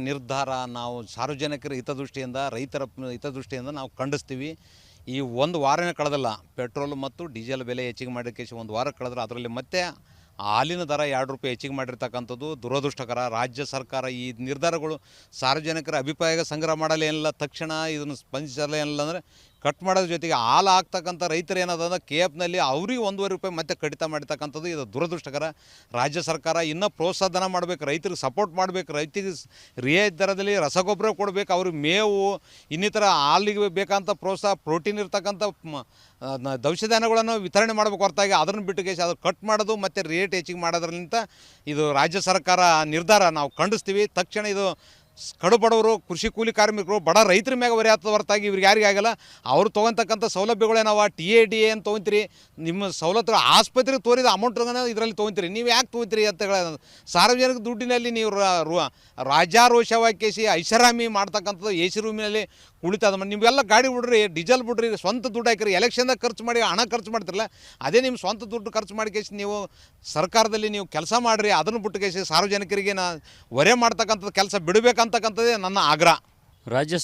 ನಿರ್ಧಾರ ನಾವು ಸಾರ್ವಜನಿಕರ ಹಿತದೃಷ್ಟಿಯಿಂದ ರೈತರ ಹಿತದೃಷ್ಟಿಯಿಂದ ನಾವು ಖಂಡಿಸ್ತೀವಿ. ಈ ಒಂದು ವಾರನೇ ಕಳೆದಲ್ಲ ಪೆಟ್ರೋಲ್ ಮತ್ತು ಡೀಸೆಲ್ ಬೆಲೆ ಹೆಚ್ಚಿಗೆ ಮಾಡೋಕ್ಕೆ ಒಂದು ವಾರ ಕಳೆದ್ರೆ ಅದರಲ್ಲಿ ಮತ್ತೆ ಹಾಲಿನ ದರ 2 ರೂಪಾಯಿ ಹೆಚ್ಚಿಗೆ ಮಾಡಿರ್ತಕ್ಕಂಥದ್ದು ದುರದೃಷ್ಟಕರ. ರಾಜ್ಯ ಸರ್ಕಾರ ಈ ನಿರ್ಧಾರಗಳು ಸಾರ್ವಜನಿಕರ ಅಭಿಪ್ರಾಯ ಸಂಗ್ರಹ ಮಾಡಲೇನಿಲ್ಲ, ತಕ್ಷಣ ಇದನ್ನು ಸ್ಪಂದಿಸಲೇನಿಲ್ಲ ಅಂದರೆ ಕಟ್ ಮಾಡೋದ್ರ ಜೊತೆಗೆ ಹಾಲು ಹಾಕ್ತಕ್ಕಂಥ ರೈತರು ಏನದ KFನಲ್ಲಿ ಅವ್ರಿಗೆ 1.5 ರೂಪಾಯಿ ಮತ್ತೆ ಕಡಿತ ಮಾಡ್ತಕ್ಕಂಥದ್ದು ಇದು ದುರದೃಷ್ಟಕರ. ರಾಜ್ಯ ಸರ್ಕಾರ ಇನ್ನೂ ಪ್ರೋತ್ಸಾಹನ ಮಾಡಬೇಕು, ರೈತರಿಗೆ ಸಪೋರ್ಟ್ ಮಾಡಬೇಕು, ರೈತರಿಗೆ ರಿಯಾಯಿತಿ ದರದಲ್ಲಿ ರಸಗೊಬ್ಬರ ಕೊಡಬೇಕು, ಅವ್ರಿಗೆ ಮೇವು ಇನ್ನಿತರ ಹಾಲಿಗೆ ಬೇಕಂತ ಪ್ರೋತ್ಸಾಹ ಪ್ರೋಟೀನ್ ಇರ್ತಕ್ಕಂಥ ದವಸ ಧಾನ್ಯಗಳನ್ನು ವಿತರಣೆ ಮಾಡಬೇಕು. ಹೊರತಾಗಿ ಅದನ್ನು ಬಿಟ್ಟು ಅದು ಕಟ್ ಮಾಡೋದು ಮತ್ತು ರೇಟ್ ಹೆಚ್ಚಿಗೆ ಮಾಡೋದ್ರಿಂದ ಇದು ರಾಜ್ಯ ಸರ್ಕಾರ ನಿರ್ಧಾರ ನಾವು ಖಂಡಿಸ್ತೀವಿ. ತಕ್ಷಣ ಇದು ಕಡು ಬಡವರು, ಕೃಷಿ ಕೂಲಿ ಕಾರ್ಮಿಕರು, ಬಡ ರೈತರ ಮ್ಯಾಗ ಹೊರೆ ಆಗ್ತದೆ ಹೊರತಾಗಿ ಇವ್ರಿಗೆ ಯಾರಿಗೆ ಆಗಲ್ಲ. ಅವ್ರು ತೊಗೊತಕ್ಕಂಥ ಸೌಲಭ್ಯಗಳೇನವ TADA ಏನು ತೊಗೊತೀರಿ, ನಿಮ್ಮ ಸವಲತ್ತು ಆಸ್ಪತ್ರೆಗೆ ತೋರಿದ ಅಮೌಂಟ್ಗಳನ್ನ ಇದರಲ್ಲಿ ತೊಗೊತೀರಿ, ನೀವು ಯಾಕೆ ತೊಗೊತೀರಿ ಅಂತ ಸಾರ್ವಜನಿಕ ದುಡ್ಡಿನಲ್ಲಿ ನೀವು ರಾಜಾರೋಷವಾಗಿ ಐಷಾರಾಮಿ ಮಾಡ್ತಕ್ಕಂಥದ್ದು AC ರೂಮಿನಲ್ಲಿ ಕುಳಿತದ. ನೀವೆಲ್ಲ ಗಾಡಿ ಬಿಡ್ರಿ, ಡೀಸೆಲ್ ಬಿಡ್ರಿ, ಸ್ವಂತ ದುಡ್ಡು ಹಾಕಿರಿ, ಎಲೆಕ್ಷನ್ದಾಗ ಖರ್ಚು ಮಾಡಿ ಹಣ ಖರ್ಚು ಮಾಡ್ತಿರಲ್ಲ, ಅದೇ ನಿಮ್ಮ ಸ್ವಂತ ದುಡ್ಡು ಖರ್ಚು ಮಾಡಿ ನೀವು ಸರ್ಕಾರದಲ್ಲಿ ನೀವು ಕೆಲಸ ಮಾಡಿರಿ. ಅದನ್ನು ಬಿಟ್ಟು ಸಾರ್ವಜನಿಕರಿಗೆ ಹೊರೆ ಮಾಡ್ತಕ್ಕಂಥದ್ದು ಕೆಲಸ ಬಿಡಬೇಕಂತಕ್ಕಂಥದ್ದೇ ನನ್ನ ಆಗ್ರಹ. ರಾಜ್ಯ